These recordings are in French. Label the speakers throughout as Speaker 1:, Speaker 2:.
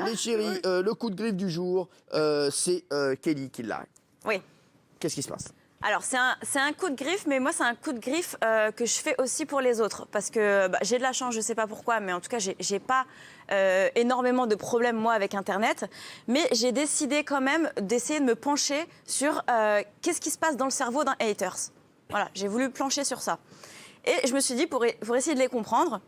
Speaker 1: les chéris, le coup de griffe du jour, c'est Kelly qui l'a.
Speaker 2: Oui.
Speaker 1: Qu'est-ce qui se passe?
Speaker 2: Alors, c'est un coup de griffe, mais moi, c'est un coup de griffe que je fais aussi pour les autres. Parce que j'ai de la chance, je ne sais pas pourquoi, mais en tout cas, j'ai pas énormément de problèmes, moi, avec Internet. Mais j'ai décidé quand même d'essayer de me pencher sur qu'est-ce qui se passe dans le cerveau d'un haters. Voilà, j'ai voulu plancher sur ça. Et je me suis dit, pour essayer de les comprendre,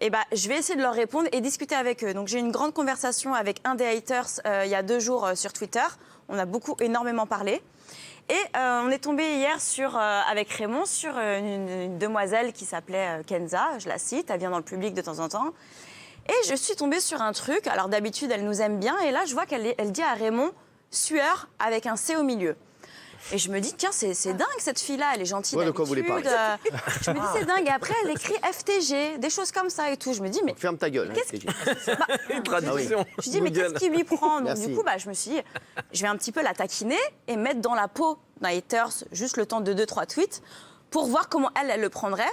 Speaker 2: je vais essayer de leur répondre et discuter avec eux. Donc, j'ai eu une grande conversation avec un des haters il y a 2 jours sur Twitter. On a énormément parlé. Et on est tombé hier avec Raymond sur une demoiselle qui s'appelait Kenza, je la cite, elle vient dans le public de temps en temps. Et je suis tombée sur un truc, alors d'habitude elle nous aime bien, et là je vois qu'elle dit à Raymond « sueur » avec un C au milieu. Et je me dis, tiens, c'est dingue cette fille-là, elle est gentille d'habitude.
Speaker 1: De quoi vous voulez parler
Speaker 2: je me dis, c'est dingue. Et après, elle écrit FTG, des choses comme ça et tout. Je me dis, mais...
Speaker 1: Ferme ta gueule.
Speaker 2: Une tradition. Je dis, mais qu'est-ce qui lui prend? Donc, du coup, je me suis dit, je vais un petit peu la taquiner et mettre dans la peau d'un haters juste le temps de 2-3 tweets pour voir comment elle le prendrait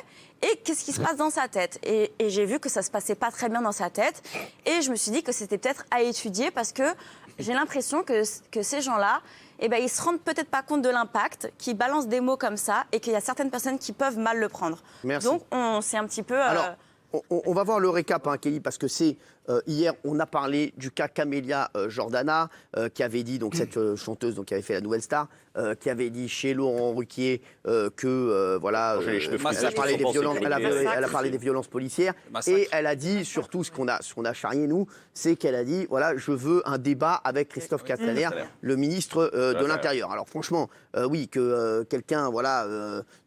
Speaker 2: et qu'est-ce qui se passe dans sa tête. Et j'ai vu que ça se passait pas très bien dans sa tête. Et je me suis dit que c'était peut-être à étudier parce que j'ai l'impression que ces gens-là, ils se rendent peut-être pas compte de l'impact, qu'ils balancent des mots comme ça et qu'il y a certaines personnes qui peuvent mal le prendre.
Speaker 1: Merci.
Speaker 2: Donc, c'est un petit peu...
Speaker 1: Alors, on va voir le récap, Kelly, parce que c'est... hier, on a parlé du cas Camélia Jordana, qui avait dit, donc cette chanteuse qui avait fait la Nouvelle Star, qui avait dit chez Laurent Ruquier que, elle a parlé des violences policières. Et elle a dit, surtout, ce qu'on a charrié, nous, c'est qu'elle a dit, voilà, je veux un débat avec Christophe Castaner, le ministre de l'Intérieur. Alors, franchement, oui, que quelqu'un,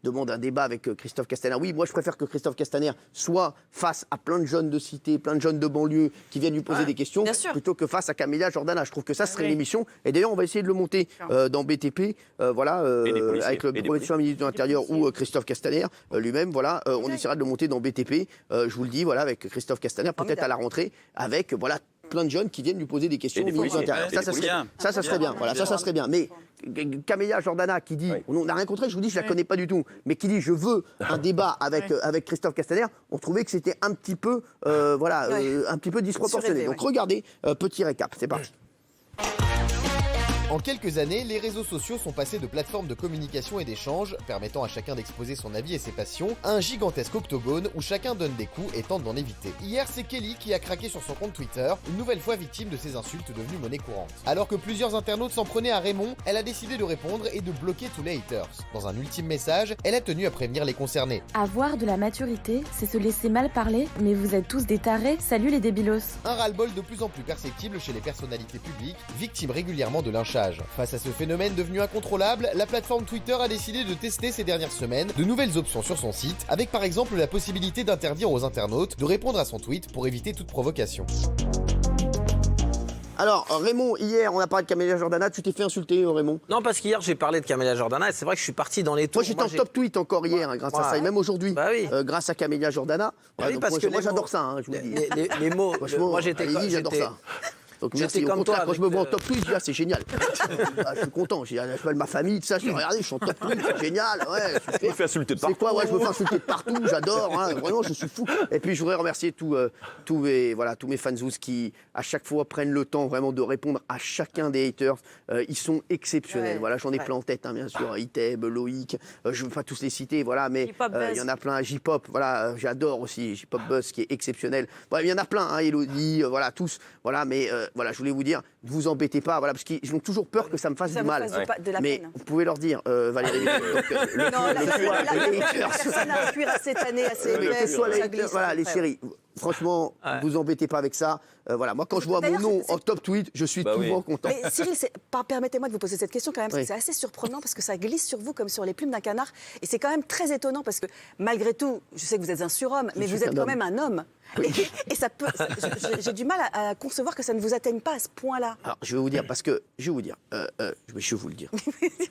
Speaker 1: demande un débat avec Christophe Castaner. Oui, moi, je préfère que Christophe Castaner soit face à plein de jeunes de cité, plein de jeunes de banlieue, qui viennent lui poser des questions, plutôt que face à Camélia Jordana. Je trouve que ça serait une émission. Et d'ailleurs, on va essayer de le monter dans BTP, avec le premier ministre de l'Intérieur ou Christophe Castaner lui-même. On essaiera de le monter dans BTP. Je vous le dis, avec Christophe Castaner, peut-être à la rentrée, avec plein de jeunes qui viennent lui poser des questions au ministre de l'Intérieur. Ça serait bien. Ça serait bien. Mais Camélia Jordana qui dit, on n'a rien contre elle, je vous dis, je la connais pas du tout, mais qui dit, je veux un débat avec Christophe Castaner, on trouvait que c'était un petit peu, un petit peu disproportionné. Donc regardez, petit récap, c'est parti.
Speaker 3: En quelques années, les réseaux sociaux sont passés de plateformes de communication et d'échange, permettant à chacun d'exposer son avis et ses passions, à un gigantesque octogone où chacun donne des coups et tente d'en éviter. Hier, c'est Kelly qui a craqué sur son compte Twitter, une nouvelle fois victime de ces insultes devenues monnaie courante. Alors que plusieurs internautes s'en prenaient à Raymond, elle a décidé de répondre et de bloquer tous les haters. Dans un ultime message, elle a tenu à prévenir les concernés.
Speaker 4: Avoir de la maturité, c'est se laisser mal parler, mais vous êtes tous des tarés, salut les débilos.
Speaker 3: Un ras-le-bol de plus en plus perceptible chez les personnalités publiques, victimes régulièrement de lynchage. Face à ce phénomène devenu incontrôlable, la plateforme Twitter a décidé de tester ces dernières semaines de nouvelles options sur son site, avec par exemple la possibilité d'interdire aux internautes de répondre à son tweet pour éviter toute provocation.
Speaker 1: Alors, Raymond, hier, on a parlé de Camélia Jordana. Tu t'es fait insulter, Raymond?
Speaker 5: Non, parce qu'hier, j'ai parlé de Camélia Jordana et c'est vrai que je suis parti dans les tours.
Speaker 1: Moi, j'étais en top tweet encore hier, grâce à ça, et même aujourd'hui, grâce à Camélia Jordana.
Speaker 5: Moi,
Speaker 1: j'adore ça, je vous le dis.
Speaker 5: Les mots,
Speaker 1: moi, j'adore ça. Donc merci, au contraire, quand je me vois en top tweet, je dis, c'est génial. Je suis content, j'appelle ma famille, tout ça, je dis, regardez, je suis en top tweet, c'est génial,
Speaker 6: Je me fais insulter de partout.
Speaker 1: C'est quoi, je me fais insulter de partout, j'adore, vraiment, je suis fou. Et puis, je voudrais remercier tous mes fanzous qui, à chaque fois, prennent le temps vraiment de répondre à chacun des haters. Ils sont exceptionnels, j'en ai plein en tête, bien sûr, Iteb, Loïc, je ne veux pas tous les citer, mais il y en a plein, J-Pop, j'adore aussi, J-Pop Buzz qui est exceptionnel. Il y en a plein, Elodie, tous, mais je voulais vous dire, ne vous embêtez pas, parce qu'ils ont toujours peur que ça me fasse du mal. Mais vous pouvez leur dire, Valérie,
Speaker 7: personne n'a un cuir assez tanné, assez épais,
Speaker 1: les chéris. Franchement, vous embêtez pas avec ça. Moi, quand je vois mon nom en top tweet, je suis toujours content.
Speaker 7: Mais Cyril, permettez-moi de vous poser cette question quand même, parce que c'est assez surprenant, parce que ça glisse sur vous comme sur les plumes d'un canard. Et c'est quand même très étonnant, parce que malgré tout, je sais que vous êtes un surhomme, mais vous êtes quand même un homme. Et ça peut. J'ai du mal à concevoir que ça ne vous atteigne pas à ce point-là.
Speaker 1: Alors, je vais vous dire, je vais vous le dire.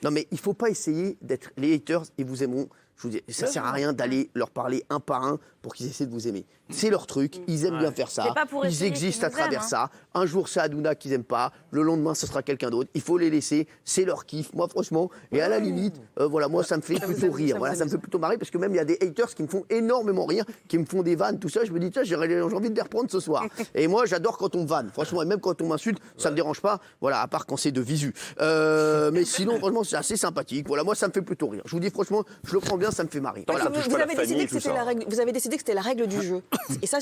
Speaker 1: Non, mais il ne faut pas essayer d'être les haters, ils vous aimeront je vous dis, ça sert à rien d'aller leur parler un par un pour qu'ils essaient de vous aimer. C'est leur truc, ils aiment bien faire ça,
Speaker 2: C'est pas pour
Speaker 1: ils
Speaker 2: essayer
Speaker 1: existent à
Speaker 2: qu'ils nous
Speaker 1: travers
Speaker 2: aiment,
Speaker 1: ça. Un jour c'est Hanouna qu'ils aiment pas, le lendemain ce sera quelqu'un d'autre. Il faut les laisser, c'est leur kiff. Moi franchement, et à la limite, voilà, moi ça me fait plutôt rire, voilà, ça me fait plutôt marrer parce que même il y a des haters qui me font énormément rire, qui me font des vannes, tout ça. Je me dis tiens, j'ai envie de les reprendre ce soir. Et moi j'adore quand on me vanne, franchement, et même quand on m'insulte, ça me dérange pas. Voilà, à part quand c'est de visu. Mais sinon franchement c'est assez sympathique. Voilà, moi ça me fait plutôt rire. Je vous dis franchement, je le prends bien, ça me fait marrer.
Speaker 7: Parce
Speaker 1: Voilà.
Speaker 7: que vous avez décidé que c'était la règle. Vous avez décidé que c'était la règle du jeu. Et ça,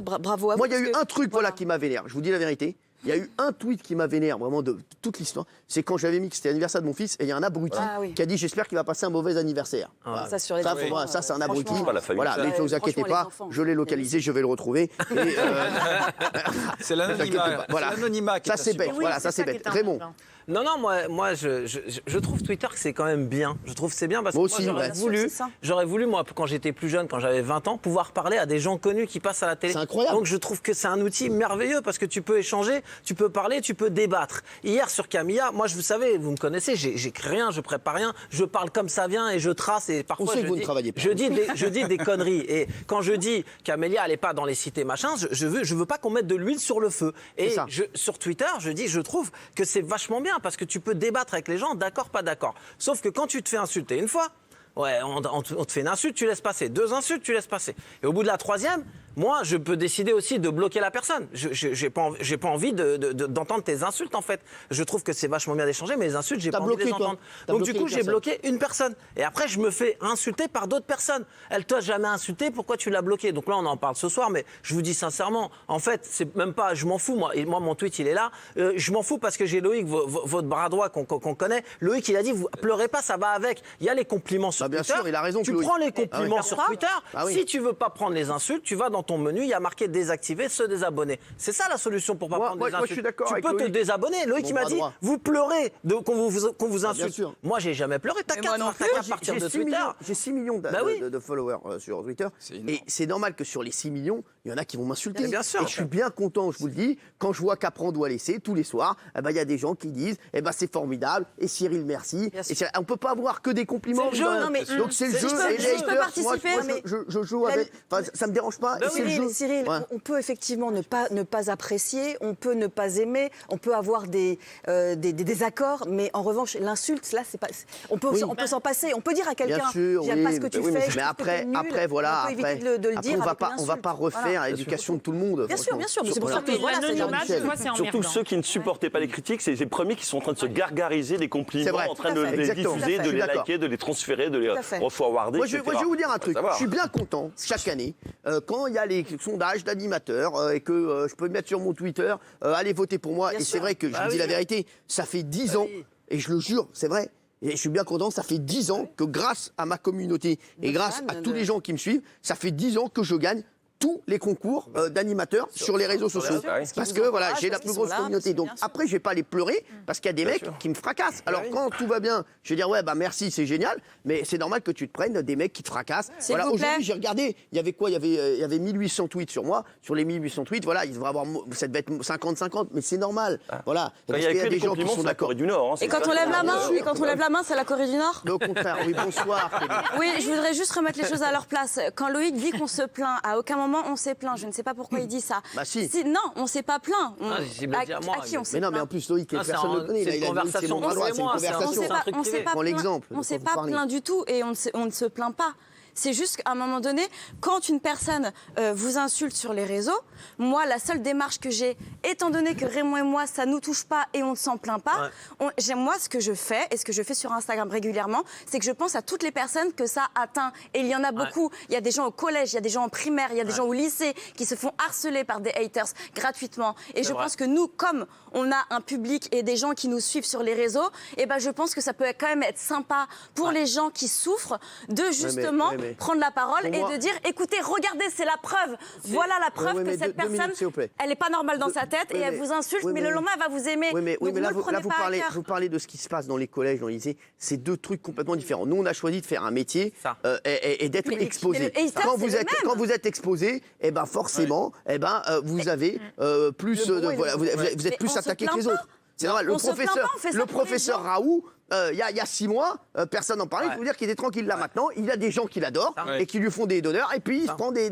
Speaker 7: bravo à vous.
Speaker 1: Moi, il y a eu
Speaker 7: parce que-
Speaker 1: un truc voilà, qui m'a vénère. Je vous dis la vérité. Il y a eu un tweet qui m'a vénère vraiment de toute l'histoire. C'est quand j'avais mis que c'était l'anniversaire de mon fils et il y a un abruti qui a dit j'espère qu'il va passer un mauvais anniversaire. Voilà.
Speaker 7: Ça, sur les
Speaker 1: Ça,
Speaker 7: enfants,
Speaker 1: faut voir, ça, c'est un abruti.
Speaker 7: franchement,
Speaker 6: pas la famille.
Speaker 1: Voilà, mais ne vous inquiétez
Speaker 7: franchement,
Speaker 1: pas,
Speaker 7: les enfants.
Speaker 1: je l'ai localisé, je vais le retrouver. Et,
Speaker 8: C'est
Speaker 1: ne vous inquiétez
Speaker 8: l'anonymat.
Speaker 1: pas. Voilà.
Speaker 8: C'est l'anonymat qui
Speaker 1: Ça
Speaker 8: est
Speaker 1: c'est bête.
Speaker 8: insupportable.
Speaker 1: Voilà, ça c'est bête. Raymond.
Speaker 5: Non, moi je trouve Twitter que c'est quand même bien. Je trouve que c'est bien parce
Speaker 1: Moi
Speaker 5: que
Speaker 1: aussi,
Speaker 5: moi,
Speaker 1: ouais.
Speaker 5: j'aurais voulu, moi, quand j'étais plus jeune, quand j'avais 20 ans, pouvoir parler à des gens connus qui passent à la télé.
Speaker 1: C'est incroyable.
Speaker 5: Donc je trouve que c'est un outil merveilleux parce que tu peux échanger, tu peux parler, tu peux débattre. Hier sur Camilla, moi vous savez, vous me connaissez, j'écris rien, je prépare rien, je parle comme ça vient et je trace et parfois
Speaker 1: On sait que vous ne travaillez pas.
Speaker 5: je dis des conneries. Et quand je dis qu'Amélia elle est pas dans les cités machin, je veux pas qu'on mette de l'huile sur le feu. Et
Speaker 1: ça.
Speaker 5: sur Twitter, je trouve que c'est vachement bien parce que tu peux débattre avec les gens, d'accord, pas d'accord. Sauf que quand tu te fais insulter une fois, ouais, on te fait une insulte, tu laisses passer. 2 insultes, tu laisses passer. Et au bout de la 3e, moi, je peux décider aussi de bloquer la personne. J'ai pas envie d'entendre tes insultes, en fait. Je trouve que c'est vachement bien d'échanger, mais les insultes, j'ai pas envie de les entendre. Donc du coup, j'ai bloqué une personne. Et après, je me fais insulter par d'autres personnes. Elle t'a jamais insulté, pourquoi tu l'as bloqué? Donc là, on en parle ce soir, mais je vous dis sincèrement, en fait, c'est même pas, je m'en fous, moi. Et moi, mon tweet, il est là. Je m'en fous parce que j'ai Loïc, votre bras droit qu'on connaît. Loïc, il a dit, vous pleurez pas, ça va avec. Il y a les compliments sur
Speaker 1: bien
Speaker 5: Twitter.
Speaker 1: sûr, il a raison,
Speaker 5: Tu
Speaker 1: Loïc.
Speaker 5: prends les compliments sur Twitter.
Speaker 1: Ah oui.
Speaker 5: Si tu veux pas prendre les insultes, tu vas dans ton menu, il y a marqué désactiver, se désabonner. C'est ça la solution pour pas prendre
Speaker 1: moi,
Speaker 5: des insultes.
Speaker 1: je suis d'accord
Speaker 5: tu
Speaker 1: avec
Speaker 5: peux te
Speaker 1: Loïc.
Speaker 5: désabonner. Loïc,
Speaker 1: Mon
Speaker 5: il m'a
Speaker 1: bras
Speaker 5: dit,
Speaker 1: droit.
Speaker 5: vous pleurez qu'on vous insulte.
Speaker 1: sûr.
Speaker 5: Moi, j'ai jamais pleuré. T'as qu'à partir de Twitter.
Speaker 1: J'ai 6 millions de followers sur Twitter. Et c'est normal que sur les 6 millions, il y en a qui vont m'insulter.
Speaker 5: Bien sûr.
Speaker 1: Et je suis bien content, je vous le dis, quand je vois qu'Apprendre doit laisser tous les soirs, il y a des gens qui disent c'est formidable, et Cyril, merci. Et on ne peut pas avoir que des compliments.
Speaker 5: C'est le jeu.
Speaker 7: Non, mais
Speaker 1: donc c'est le jeu.
Speaker 7: je
Speaker 1: et
Speaker 7: peux
Speaker 1: les haters,
Speaker 7: participer,
Speaker 1: moi,
Speaker 7: mais
Speaker 1: je joue avec. Ça me dérange pas. et c'est le jeu.
Speaker 7: Cyril,
Speaker 1: Ouais.
Speaker 7: on peut effectivement ne pas apprécier, on peut ne pas aimer, on peut avoir des désaccords, mais en revanche, l'insulte, là, c'est pas. On peut s'en passer. On peut dire à quelqu'un,
Speaker 1: Bien sûr,
Speaker 7: j'aime pas ce que tu fais.
Speaker 1: mais après, voilà,
Speaker 7: on peut éviter de le dire.
Speaker 1: on va pas refaire l'éducation de tout le monde.
Speaker 7: Bien sûr, mais c'est pour ça que
Speaker 9: Mais
Speaker 7: voilà, c'est
Speaker 9: l'anonymat, tu vois, c'est
Speaker 6: Surtout
Speaker 9: emmerdant.
Speaker 6: ceux qui ne supportaient pas les critiques, c'est les premiers qui sont en train de se gargariser des
Speaker 1: C'est
Speaker 6: compliments,
Speaker 1: vrai.
Speaker 6: en train de
Speaker 7: Tout à fait.
Speaker 6: les
Speaker 1: Exactement.
Speaker 6: diffuser,
Speaker 7: Tout à
Speaker 6: de
Speaker 7: fait.
Speaker 6: les
Speaker 1: Je suis
Speaker 6: liker, de les transférer, de les
Speaker 7: Tout à fait.
Speaker 6: reforwarder,
Speaker 1: Moi, je vais vous dire un truc.
Speaker 6: savoir.
Speaker 1: Je suis bien content, chaque année, quand il y a les sondages d'animateurs et que je peux mettre sur mon Twitter, allez voter pour moi.
Speaker 7: Bien
Speaker 1: Et c'est
Speaker 7: sûr.
Speaker 1: vrai que je vous dis la vérité, ça fait 10 ans, et je le jure, c'est vrai. Et je suis bien content, ça fait 10 ans que grâce à ma communauté et grâce à tous les gens qui me suivent, ça fait 10 ans que je gagne tous les concours d'animateurs sur les réseaux sociaux. Parce que voilà, j'ai la plus grosse communauté. Donc après, je vais pas les pleurer parce qu'il y a des mecs qui me fracassent. Alors quand tout va bien, je vais dire ouais, merci, c'est génial, mais c'est normal que tu te prennes des mecs qui te fracassent. Voilà,
Speaker 2: vous plaît.
Speaker 1: aujourd'hui, j'ai regardé, il y avait quoi? Il y avait 1800 tweets sur moi. Sur les 1800 tweets, voilà, il devrait avoir, ça devait être 50-50, mais c'est normal. Voilà.
Speaker 6: Il
Speaker 1: Parce
Speaker 6: y a
Speaker 1: qu'il y
Speaker 6: que
Speaker 1: a
Speaker 6: des
Speaker 1: des gens qui
Speaker 6: compliments
Speaker 1: sont
Speaker 6: sur la
Speaker 1: d'accord.
Speaker 6: Corée du Nord.
Speaker 2: Et quand on lève la main, c'est la Corée du Nord?
Speaker 1: Mais au contraire, oui, bonsoir. Félix.
Speaker 2: Oui, je voudrais juste remettre les choses à leur place. Quand Loïc dit qu'on se plaint, à aucun moment on s'est plaint. Je ne sais pas pourquoi il dit ça.
Speaker 1: Bah si.
Speaker 2: Non, on s'est pas plaint.
Speaker 5: j'ai bien dit à moi,
Speaker 2: à qui on s'est
Speaker 1: Mais non,
Speaker 2: plaint
Speaker 1: mais en plus, Loïc,
Speaker 5: Ah,
Speaker 1: personne ne le connaît.
Speaker 5: c'est
Speaker 1: Il a
Speaker 5: une
Speaker 1: dit, c'est mon
Speaker 5: conversation.
Speaker 1: bras droit, c'est une
Speaker 5: On s'est
Speaker 1: conversation.
Speaker 5: pas-
Speaker 2: on s'est pas
Speaker 1: Prends l'exemple de
Speaker 2: on s'est
Speaker 1: quoi
Speaker 2: pas
Speaker 1: vous parlez.
Speaker 2: plaint du tout et on ne se plaint pas. C'est juste qu'à un moment donné, quand une personne vous insulte sur les réseaux, moi, la seule démarche que j'ai, étant donné que Raymond et moi, ça nous touche pas et on ne s'en plaint pas, moi, ce que je fais, et ce que je fais sur Instagram régulièrement, c'est que je pense à toutes les personnes que ça atteint. Et il y en a beaucoup. Il y a des gens au collège, il y a des gens en primaire, il y a des gens au lycée qui se font harceler par des haters gratuitement. Et je pense que nous, comme on a un public et des gens qui nous suivent sur les réseaux, et ben je pense que ça peut quand même être sympa pour les gens qui souffrent de justement prendre la parole et de dire écoutez, regardez, c'est la preuve. Voilà la preuve que cette personne, elle n'est pas normale dans sa tête et elle vous insulte, mais le lendemain, elle va vous aimer.
Speaker 1: Oui, mais
Speaker 2: Donc,
Speaker 1: là,
Speaker 2: ne le prenez
Speaker 1: vous
Speaker 2: pas à cœur.
Speaker 1: parlez de ce qui se passe dans les collèges, dans les lycées. C'est deux trucs complètement différents. Nous, on a choisi de faire un métier et d'être exposé.
Speaker 2: et ça,
Speaker 1: Quand
Speaker 2: c'est
Speaker 1: vous êtes exposé, eh ben forcément, vous avez plus de, voilà, vous êtes plus
Speaker 2: Mais on se
Speaker 1: attaqué que
Speaker 2: plaint
Speaker 1: les
Speaker 2: pas.
Speaker 1: autres. C'est normal.
Speaker 2: On se plaint pas, on fait ça
Speaker 1: Le
Speaker 2: pour les
Speaker 1: professeur
Speaker 2: gens.
Speaker 1: Raoult, il y a 6 mois, personne n'en parlait. Je veux dire qu'il est tranquille là maintenant. Il y a des gens qui l'adorent et qui lui font des donneurs. Et puis il se prend des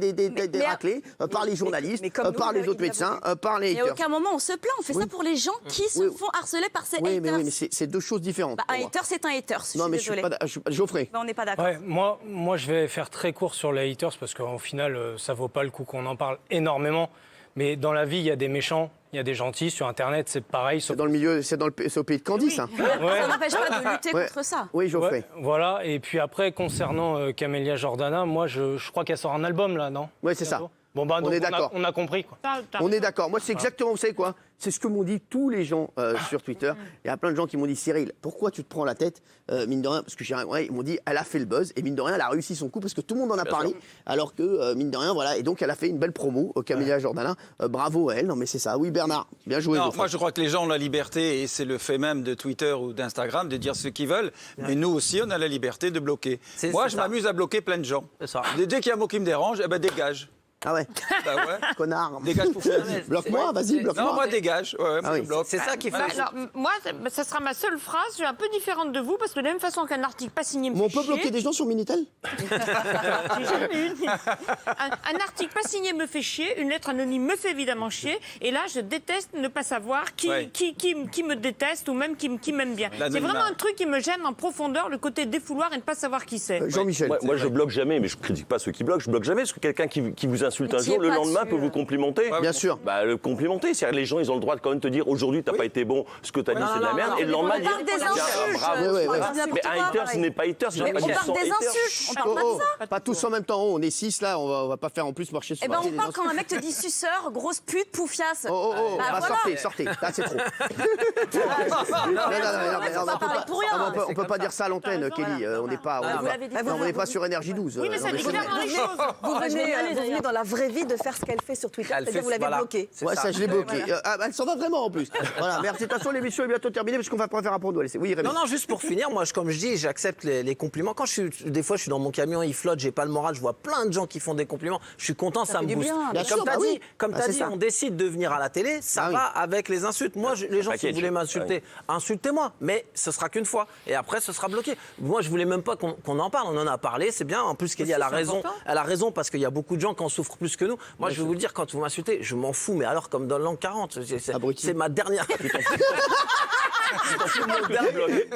Speaker 1: raclés par les journalistes,
Speaker 7: mais comme nous,
Speaker 1: par les
Speaker 7: avec
Speaker 1: autres médecins, par les
Speaker 2: Et à
Speaker 1: haters.
Speaker 2: aucun moment on se plaint, on fait ça pour les gens qui se font harceler par ces
Speaker 1: Oui,
Speaker 2: haters.
Speaker 1: mais c'est deux choses différentes.
Speaker 2: Bah,
Speaker 1: pour
Speaker 2: un
Speaker 1: moi.
Speaker 2: hater, c'est un hater.
Speaker 1: Non, mais
Speaker 2: je suis désolée.
Speaker 1: Geoffrey.
Speaker 2: Bah, on n'est pas d'accord.
Speaker 9: Ouais, moi, je vais faire très court sur les haters parce qu'au final, ça vaut pas le coup qu'on en parle énormément. Mais dans la vie, il y a des méchants, il y a des gentils. Sur Internet, c'est pareil.
Speaker 1: C'est dans le milieu, c'est au pays de Candice. Hein.
Speaker 9: Ouais.
Speaker 2: Ça n'empêche pas de lutter contre ça.
Speaker 1: Oui, Geoffrey.
Speaker 9: Ouais, voilà. Et puis après, concernant Camélia Jordana, moi, je crois qu'elle sort un album là, non?
Speaker 1: Oui, c'est ça.
Speaker 9: Bientôt. Bon, bah, donc,
Speaker 1: est d'accord.
Speaker 9: on a compris. Quoi.
Speaker 1: On est d'accord. Moi, c'est exactement, vous savez quoi? C'est ce que m'ont dit tous les gens sur Twitter. Il y a plein de gens qui m'ont dit, Cyril, pourquoi tu te prends la tête, mine de rien? Parce que ils m'ont dit, elle a fait le buzz, et mine de rien, elle a réussi son coup, parce que tout le monde en a parlé, alors que, mine de rien, voilà. Et donc, elle a fait une belle promo, Camélia Jordana. Bravo à elle. Non, mais c'est ça. Oui, Bernard, bien joué.
Speaker 8: Non, moi je crois que les gens ont la liberté, et c'est le fait même de Twitter ou d'Instagram, de dire ce qu'ils veulent. Mais nous aussi, on a la liberté de bloquer. Moi, je m'amuse à bloquer plein de gens.
Speaker 5: Ça.
Speaker 8: Dès qu'il y a un mot qui me dérange, eh ben dégage.
Speaker 1: Ah ouais,
Speaker 8: Bah ouais.
Speaker 1: connard.
Speaker 8: Dégage pour faire.
Speaker 1: Bloque-moi, vas-y, bloque-moi.
Speaker 8: Non, moi dégage. Ouais,
Speaker 1: Ah oui.
Speaker 8: je bloque.
Speaker 5: C'est ça qui fait.
Speaker 10: Alors, moi, ça sera ma seule phrase. Je suis un peu différente de vous parce que de la même façon qu'un article pas signé me
Speaker 1: Mais on
Speaker 10: fait
Speaker 1: peut
Speaker 10: chier,
Speaker 1: bloquer des gens sur Minitel?
Speaker 10: j'ai jamais eu un article pas signé me fait chier, une lettre anonyme me fait évidemment chier. Et là, je déteste ne pas savoir qui me déteste ou même qui m'aime bien. C'est
Speaker 8: L'anonymat.
Speaker 10: vraiment un truc qui me gêne en profondeur, le côté défouloir et ne pas savoir qui c'est.
Speaker 1: Jean-Michel.
Speaker 6: Moi, je bloque jamais, mais je critique pas ceux qui bloquent. Je bloque jamais parce que quelqu'un qui vous insulte
Speaker 2: Mais
Speaker 6: un
Speaker 2: qui
Speaker 6: jour,
Speaker 2: est
Speaker 6: le
Speaker 2: pas
Speaker 6: lendemain
Speaker 2: dessus,
Speaker 6: peut vous complimenter.
Speaker 1: Bien sûr.
Speaker 6: Bah, le complimenter. C'est-à-dire, les gens, ils ont le droit de quand même te dire aujourd'hui, t'as pas été bon, ce que t'as dit, c'est de la merde. Et le lendemain,
Speaker 2: on
Speaker 6: dire
Speaker 2: parle des
Speaker 6: tiens,
Speaker 2: insultes.
Speaker 6: bravo.
Speaker 1: Ouais.
Speaker 6: Mais un hater, ce n'est pas hater.
Speaker 2: Mais on parle des insultes, on parle pas de ça.
Speaker 1: Pas tous en même temps. On est 6 là, on va pas faire en plus marcher sur
Speaker 2: Eh ben,
Speaker 1: la
Speaker 2: on parle quand un mec te dit suceur, grosse pute, poufiasse.
Speaker 1: Oh,
Speaker 2: Bah,
Speaker 1: ah,
Speaker 2: voilà.
Speaker 1: sortez, là c'est trop.
Speaker 2: faut pas parler pour rien.
Speaker 1: On peut pas dire ça à l'antenne, Kelly. On n'est pas,
Speaker 2: Vous l'avez dit.
Speaker 1: on n'est pas sur Énergie 12.
Speaker 10: Oui, mais ça dit clairement les choses.
Speaker 7: Vous venez dans la vraie vie de faire ce qu'elle fait sur Twitter,
Speaker 5: Elle
Speaker 7: c'est-à-dire
Speaker 5: fait-
Speaker 7: vous l'avez
Speaker 5: voilà.
Speaker 7: bloqué.
Speaker 1: Ouais, ça je l'ai bloqué. Elle s'en va vraiment en plus. Voilà, merci. De toute façon, l'émission est bientôt terminée parce qu'on va pas faire un pour nous. Allez, oui, Rémi.
Speaker 5: Non, juste pour finir, moi, comme je dis, j'accepte les compliments. Quand des fois, je suis dans mon camion, il flotte, j'ai pas le moral, je vois plein de gens qui font des compliments. Je suis content, ça
Speaker 7: fait
Speaker 5: me
Speaker 7: du
Speaker 5: booste.
Speaker 7: bien.
Speaker 5: Et
Speaker 1: Bien sûr,
Speaker 5: comme tu as
Speaker 1: bah
Speaker 5: dit,
Speaker 1: oui. C'est ça.
Speaker 5: on décide de venir à la télé, ça
Speaker 1: Ah oui.
Speaker 5: va avec les insultes. Moi, les gens, si
Speaker 6: package.
Speaker 5: vous voulez m'insulter, insultez-moi, mais ce sera qu'une fois. Et après, ce sera bloqué. Moi, je voulais même pas qu'on en parle. On en a parlé, c'est bien. En plus, Kelly, elle a raison. Elle a raison parce qu'il y a beaucoup de gens qui en souffrent plus que nous. Moi, je vais vous le dire, quand vous m'insultez, je m'en fous, mais alors comme dans l'an 40.
Speaker 1: Abruti.
Speaker 5: C'est ma dernière.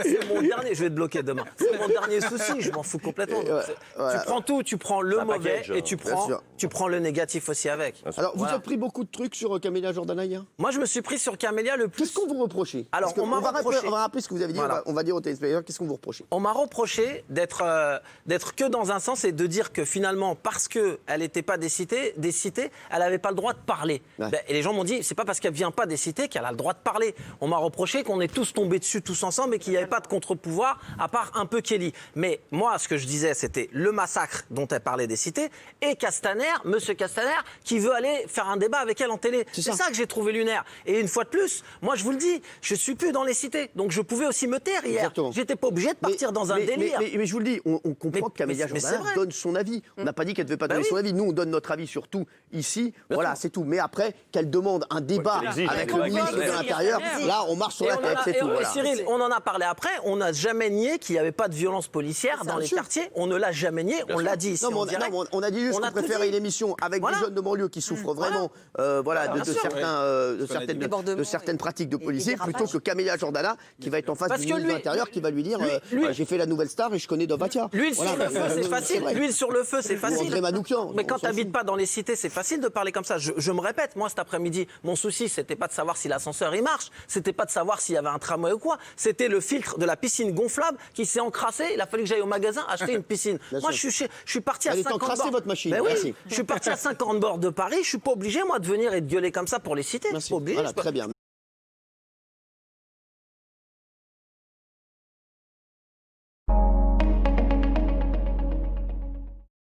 Speaker 5: C'est mon dernier, je vais te bloquer demain. C'est mon dernier souci, je m'en fous complètement. Tu prends tout, tu prends le mauvais
Speaker 6: package,
Speaker 5: et
Speaker 1: sûr.
Speaker 5: tu prends le négatif aussi avec.
Speaker 1: Alors, vous
Speaker 5: Voilà.
Speaker 1: avez pris beaucoup de trucs sur Camélia Jordana hier?
Speaker 5: Moi, je me suis pris sur Camélia le plus.
Speaker 1: Qu'est-ce qu'on vous reprochait?
Speaker 5: Alors,
Speaker 1: Parce que
Speaker 5: on m'a
Speaker 1: va
Speaker 5: reproché-
Speaker 1: rappeler, on va rappeler ce que vous avez dit.
Speaker 5: Voilà.
Speaker 1: On va dire aux téléspectateurs qu'est-ce qu'on vous reprochait.
Speaker 5: On m'a reproché d'être que dans un sens et de dire que finalement, parce qu'elle n'était pas des cités, elle n'avait pas le droit de parler.
Speaker 1: Ouais.
Speaker 5: Et les gens m'ont dit, c'est pas parce qu'elle vient pas des cités qu'elle a le droit de parler. On m'a reproché qu'on est tous tombés dessus tous ensemble et qu'il n'y avait pas de contre-pouvoir, à part un peu Kelly. Mais moi, ce que je disais, c'était le massacre dont elle parlait des cités et Castaner, monsieur Castaner, qui veut aller faire un débat avec elle en télé. C'est ça que j'ai trouvé lunaire. Et une fois de plus, moi, je vous le dis, je suis plus dans les cités. Donc, je pouvais aussi me taire hier.
Speaker 1: Exactement.
Speaker 5: J'étais pas obligé de partir dans un délire.
Speaker 1: Mais je vous le dis, on comprend que Camélia
Speaker 5: mais c'est
Speaker 1: Jordana
Speaker 5: vrai.
Speaker 1: donne son avis. On n'a pas dit qu'elle ne devait pas donner
Speaker 5: oui.
Speaker 1: son avis. Nous, on donne notre avis sur tout ici. Voilà, c'est tout. Mais après, qu'elle demande un débat
Speaker 6: qu'elle exige,
Speaker 1: avec
Speaker 6: ouais,
Speaker 1: le
Speaker 6: ouais,
Speaker 1: ministre
Speaker 6: ouais,
Speaker 1: de
Speaker 6: ouais.
Speaker 1: l'Intérieur, là, on marche sur
Speaker 5: Et
Speaker 1: la
Speaker 5: on en
Speaker 1: tête,
Speaker 5: a-
Speaker 1: c'est
Speaker 5: et
Speaker 1: tout.
Speaker 5: on-
Speaker 1: Voilà.
Speaker 5: Cyril, on en a parlé après. On n'a jamais nié qu'il n'y avait pas de violence policière dans les
Speaker 1: sûr.
Speaker 5: quartiers. On ne l'a jamais nié. On l'a dit ici.
Speaker 1: Non, mais
Speaker 5: en direct.
Speaker 1: on a dit juste
Speaker 5: On
Speaker 1: qu'on
Speaker 5: a tout
Speaker 1: préférait
Speaker 5: dit.
Speaker 1: une émission avec
Speaker 5: Voilà.
Speaker 1: des jeunes de banlieue qui souffrent vraiment
Speaker 5: Bien sûr.
Speaker 1: de certaines pratiques de policiers,
Speaker 7: dérapages.
Speaker 1: plutôt que Camélia Jordana qui va être en face
Speaker 5: Parce
Speaker 1: du
Speaker 5: que
Speaker 1: ministre de
Speaker 5: lui-
Speaker 1: l'Intérieur qui va lui dire
Speaker 5: lui-
Speaker 1: j'ai fait la nouvelle star et je connais Dovatia.
Speaker 5: L'huile sur le feu, c'est facile.
Speaker 1: vrai.
Speaker 5: L'huile sur le feu, c'est
Speaker 1: Ou
Speaker 5: facile.
Speaker 1: André Manoukian,
Speaker 5: Mais
Speaker 1: on
Speaker 5: quand
Speaker 1: s'en
Speaker 5: tu n'habites
Speaker 1: fout.
Speaker 5: pas dans les cités, c'est facile de parler comme ça. Je me répète, moi cet après-midi, mon souci, c'était pas de savoir si l'ascenseur il marche, c'était pas de savoir s'il y avait un tramway ou quoi. C'était le filtre de la piscine gonflable qui s'est encrassé. Il a fallu que j'aille au magasin acheter une piscine. Moi, je suis parti à
Speaker 1: Elle est
Speaker 5: 50
Speaker 1: encrassée,
Speaker 5: bords.
Speaker 1: votre machine.
Speaker 5: Ben oui,
Speaker 1: Merci.
Speaker 5: je suis parti à 50 bords de Paris. Je suis pas obligé moi de venir et de gueuler comme ça pour les cités. Je suis
Speaker 1: Merci.
Speaker 5: pas obligé.
Speaker 1: Voilà,
Speaker 5: Je peux-
Speaker 1: très bien.